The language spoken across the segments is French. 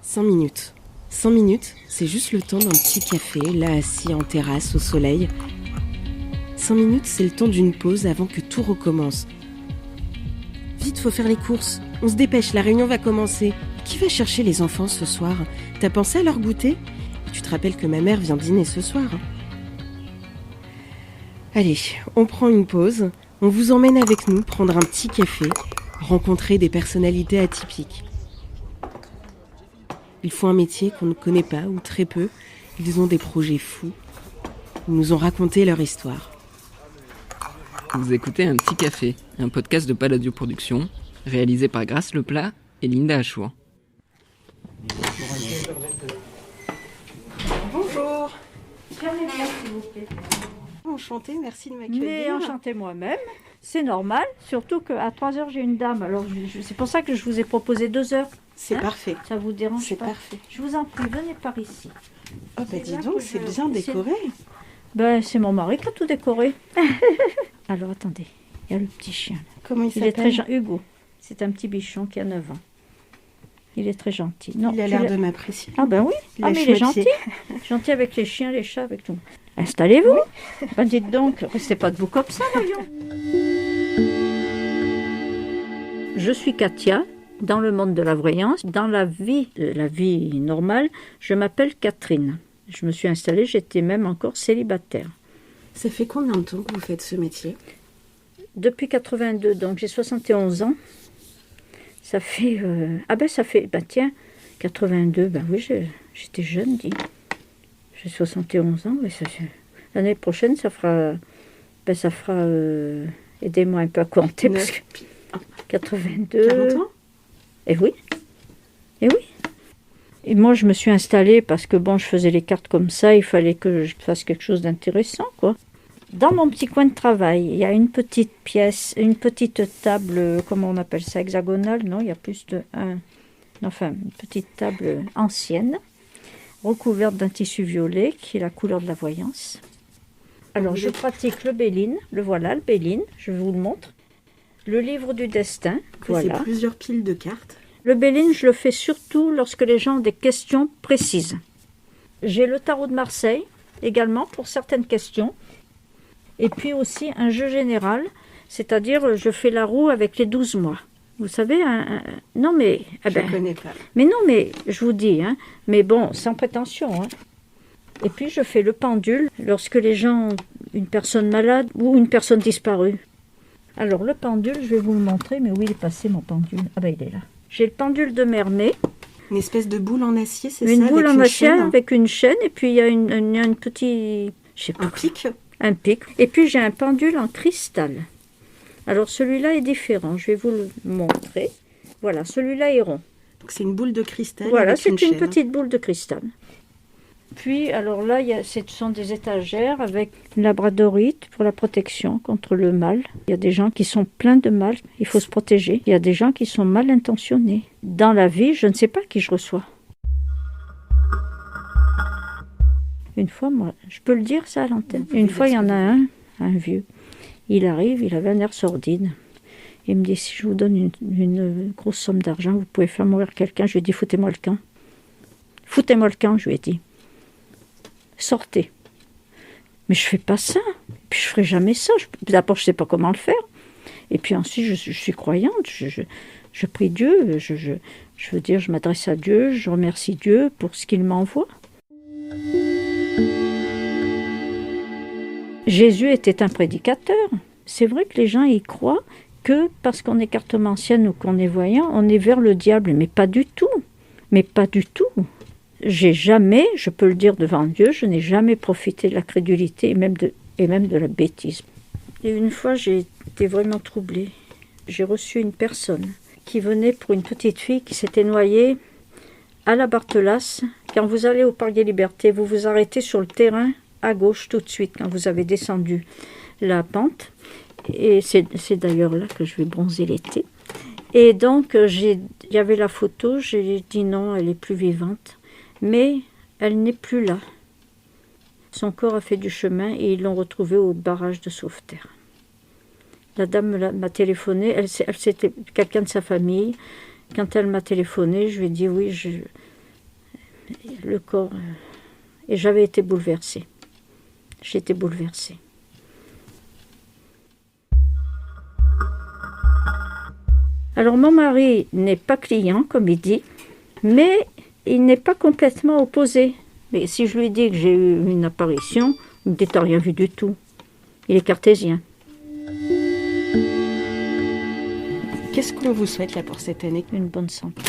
5 minutes. 5 minutes, c'est juste le temps d'un petit café, là assis en terrasse au soleil. 5 minutes, c'est le temps d'une pause avant que tout recommence. Vite, faut faire les courses. On se dépêche, la réunion va commencer. Qui va chercher les enfants ce soir? T'as pensé à leur goûter? Tu te rappelles que ma mère vient dîner ce soir. Allez, on prend une pause. On vous emmène avec nous prendre un petit café, rencontrer des personnalités atypiques. Ils font un métier qu'on ne connaît pas ou très peu. Ils ont des projets fous. Ils nous ont raconté leur histoire. Vous écoutez Un Petit Café, un podcast de Palladio Productions, réalisé par Grace Leplat et Linda Achour. Bonjour. Fermez bien, s'il vous plaît. Enchantée, merci de Mais m'accueillir. enchantée moi-même, c'est normal, surtout qu'à 3h j'ai une dame, alors c'est pour ça que je vous ai proposé 2 heures. C'est parfait. Ça vous dérange C'est pas? parfait. Je vous en prie, venez par ici. Oh bah dis donc, c'est bien c'est- décoré. Ben, c'est mon mari qui a tout décoré. Alors attendez, il y a le petit chien. Là. Comment il Il s'appelle? est très gentil. Hugo, c'est un petit bichon qui a 9 ans. Il est très gentil. Non, Il a tu l'air l'as- de m'apprécier. Ah ben oui, Il a mais il est chouette pied. gentil. Gentil avec les chiens, les chats, avec tout. Installez-vous. Ben, dites donc, restez pas debout comme ça, voyons. Je suis Katia, dans le monde de la voyance. Dans la vie normale, je m'appelle Catherine. Je me suis installée, j'étais même encore célibataire. Ça fait combien de temps que vous faites ce métier? Depuis 82, donc j'ai 71 ans. Ça fait... tiens, 82, ben oui, j'étais jeune, dis. J'ai 71 ans, oui, l'année prochaine, ça fera... aidez-moi un peu à compter, parce que 82... 40 ans? Eh oui. Et moi, je me suis installée parce que, bon, je faisais les cartes comme ça, il fallait que je fasse quelque chose d'intéressant, quoi. Dans mon petit coin de travail, il y a une petite pièce, une petite table, comment on appelle ça, hexagonale? Non, il y a plus de un. Enfin, une petite table ancienne, recouverte d'un tissu violet, qui est la couleur de la voyance. Alors, je pratique le Béline, le voilà, le Béline, je vous le montre. Le livre du destin, Après, voilà. c'est plusieurs piles de cartes. Le Béline, je le fais surtout lorsque les gens ont des questions précises. J'ai le tarot de Marseille, également, pour certaines questions. Et puis aussi un jeu général, c'est-à-dire je fais la roue avec les 12 mois. Vous savez, non mais... Je ne connais pas. Mais non, mais je vous dis, hein, mais bon, sans prétention. Hein. Et puis je fais le pendule lorsque les gens ont une personne malade ou une personne disparue. Alors le pendule, je vais vous le montrer, mais où il est passé mon pendule? Ah ben il est là. J'ai le pendule de Mermet, Une espèce de boule en acier, c'est ça? une boule avec en une acier chaîne, avec une chaîne, et puis il y a une petite... Je sais pas. un pic. Un pic. Et puis j'ai un pendule en cristal. Alors celui-là est différent, je vais vous le montrer. Voilà, celui-là est rond. Donc c'est une boule de cristal. Voilà, avec c'est une chaîne. petite boule de cristal. Puis, alors là, ce sont des étagères avec une labradorite pour la protection contre le mal. Il y a des gens qui sont pleins de mal, il faut se protéger. Il y a des gens qui sont mal intentionnés. Dans la vie, je ne sais pas qui je reçois. Une fois, moi, je peux le dire ça à l'antenne. Une fois, il y en a un vieux. Il arrive, il avait un air sordide. Il me dit, si je vous donne une grosse somme d'argent, vous pouvez faire mourir quelqu'un. Je lui ai dit, foutez-moi le camp. Foutez-moi le camp, je lui ai dit. Sortez. Mais je fais pas ça. Puis je ferai jamais ça. D'abord, je sais pas comment le faire. Et puis ensuite, je suis croyante. Je prie Dieu. Je veux dire, je m'adresse à Dieu. Je remercie Dieu pour ce qu'il m'envoie. Jésus était un prédicateur. C'est vrai que les gens y croient que parce qu'on est cartomancienne ou qu'on est voyant, on est vers le diable. Mais pas du tout. Mais pas du tout. J'ai jamais, je peux le dire devant Dieu, je n'ai jamais profité de la crédulité et même de la bêtise. Et une fois, j'ai été vraiment troublée. J'ai reçu une personne qui venait pour une petite fille qui s'était noyée à la Barthelas. Quand vous allez au Parc des Libertés, vous vous arrêtez sur le terrain à gauche tout de suite quand vous avez descendu la pente. Et c'est d'ailleurs là que je vais bronzer l'été. Et donc, il y avait la photo, j'ai dit non, elle est plus vivante. Mais elle n'est plus là. Son corps a fait du chemin et ils l'ont retrouvée au barrage de Sauveterre. La dame m'a téléphoné, elle c'était quelqu'un de sa famille. Quand elle m'a téléphoné, je lui ai dit oui, Le corps... Et j'avais été bouleversée. J'étais bouleversée. Alors mon mari n'est pas client, comme il dit, mais il n'est pas complètement opposé. Mais si je lui dis que j'ai eu une apparition, il me dit t'as rien vu du tout. Il est cartésien. Qu'est-ce qu'on vous souhaite là pour cette année? Une bonne santé.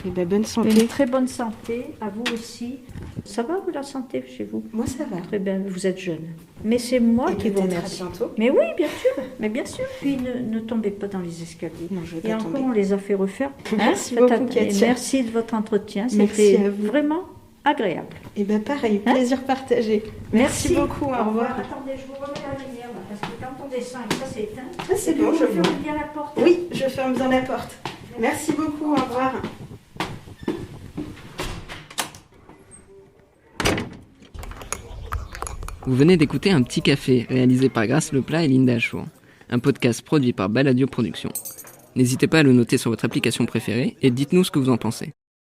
Eh ben, bonne santé. Une très bonne santé, à vous aussi. Ça va, vous, la santé, chez vous? Moi, ça va. Très bien, vous êtes jeune. Mais c'est moi Et qui vous peut-être remercie. à bientôt. Mais oui, bien sûr, mais bien sûr. Puis ne tombez pas dans les escaliers. Non, je vais Et pas encore, tomber. on les a fait refaire. Merci Faites beaucoup, et Katia. merci de votre entretien. Merci C'était à vous. vraiment agréable. Eh ben pareil, plaisir partagé. Merci beaucoup, au revoir. Attendez, je vous remets la lumière, là, parce que quand on descend et que ça s'éteint, Ah, c'est bon, je ferme ferme. bien la porte. Oui, je ferme bien la porte. Merci beaucoup, au revoir. Vous venez d'écouter Un Petit Café, réalisé par Grace Leplat et Linda Achour. Un podcast produit par Balladio Productions. N'hésitez pas à le noter sur votre application préférée et dites-nous ce que vous en pensez.